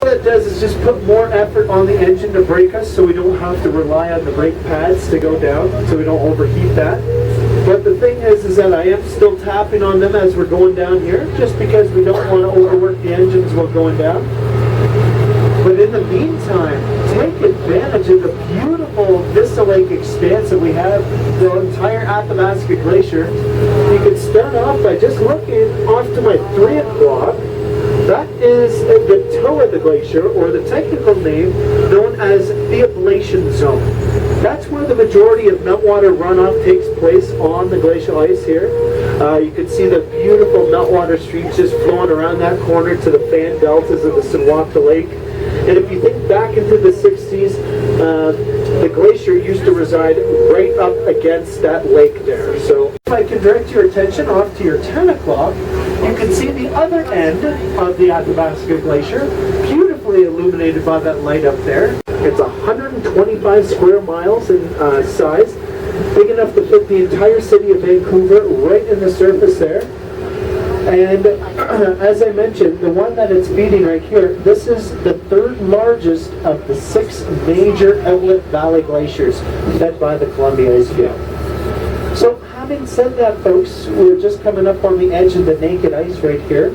What it does is just put more effort on the engine to brake us, so we don't have to rely on the brake pads to go down, so we don't overheat that. But the thing is that I am still tapping on them as we're going down here, just because we don't want to overwork the engines while going down. But in the meantime, take advantage of the beautiful Vista Lake expanse that we have, the entire Athabasca Glacier. You can start off by just looking off to my 3 o'clock. That is the toe of the glacier, or the technical name known as the ablation zone. That's where the majority of meltwater runoff takes place on the glacial ice here. You can see the beautiful meltwater streams just flowing around that corner to the fan deltas of the Sinwaka Lake. And if you think back into the 60s, the glacier used to reside right up against that lake there. So if I can direct your attention off to your 10 o'clock, you can see the other end of the Athabasca Glacier, beautifully illuminated by that light up there. It's 125 square miles in size, big enough to fit the entire city of Vancouver right in the surface there. And as I mentioned, the one that it's feeding right here, this is the 3rd largest of the 6 major outlet valley glaciers fed by the Columbia Icefield. So having said that, folks, we're just coming up on the edge of the naked ice right here.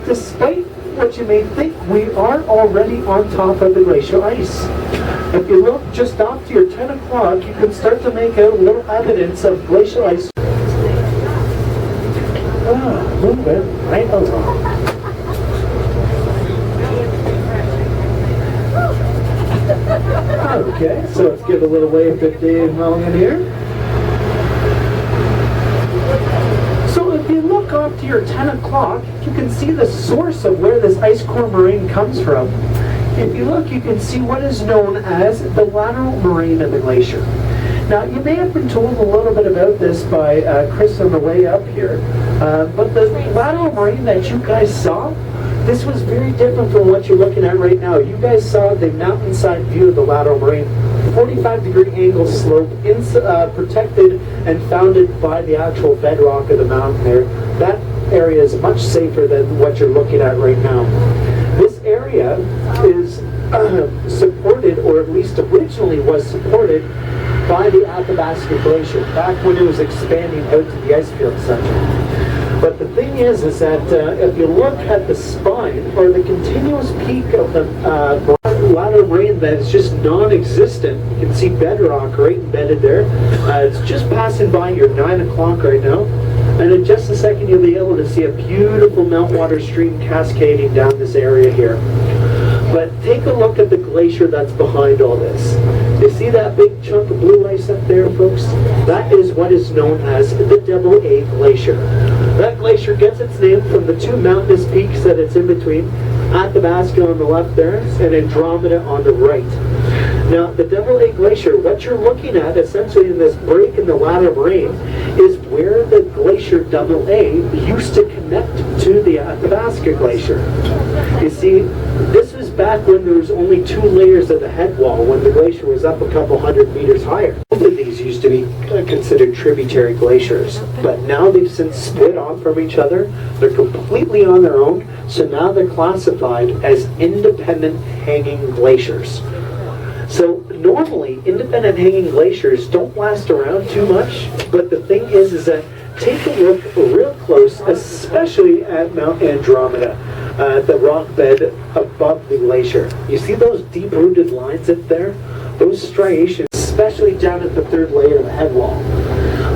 Despite what you may think, we are already on top of the glacial ice. If you look just off to your 10 o'clock, you can start to make out little evidence of glacial ice. Moving right along. Okay, so let's give a little wave to Dave Mulligan here. So if you look off to your 10 o'clock, you can see the source of where this ice core moraine comes from. If you look, you can see what is known as the lateral moraine of the glacier. Now, you may have been told a little bit about this by Chris on the way up here, but the lateral moraine that you guys saw, this was very different from what you're looking at right now. You guys saw the mountainside view of the lateral moraine, 45-degree angle slope, protected and founded by the actual bedrock of the mountain there. That area is much safer than what you're looking at right now. This area is supported, or at least originally was supported, by the Athabasca Glacier back when it was expanding out to the icefield center. But the thing is that if you look at the spine, or the continuous peak of the lateral moraine that is just non-existent, you can see bedrock right embedded there. It's just passing by your 9 o'clock right now. And in just a second you'll be able to see a beautiful meltwater stream cascading down this area here. But take a look at the glacier that's behind all this. You see that big chunk of blue ice up there, folks? That is what is known as the Double A Glacier. That glacier gets its name from the 2 mountainous peaks that it's in between, Athabasca on the left there, and Andromeda on the right. Now, the Double A Glacier, what you're looking at essentially in this break in the lateral moraine is where the glacier Double A used to connect to the Athabasca Glacier. You see, this was back when there was only 2 layers of the head wall, when the glacier was up a couple hundred meters higher. Both of these used to be considered tributary glaciers, but now they've since split off from each other. They're completely on their own, so now they're classified as independent hanging glaciers. So normally, independent hanging glaciers don't last around too much, but the thing is that take a look real close, especially at Mount Andromeda, the rock bed above the glacier. You see those deep-rooted lines up there? Those striations, especially down at the 3rd layer of the head wall.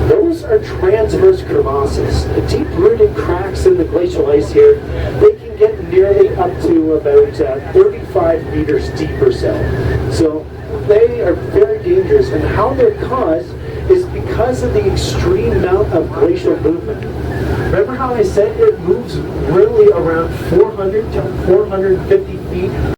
Those are transverse crevasses, the deep-rooted cracks in the glacial ice here. They can get nearly up to about 35 meters deep or so. So they are very dangerous, and how they're caused is because of the extreme amount of glacial movement. Remember how I said it moves really around 400 to 450 feet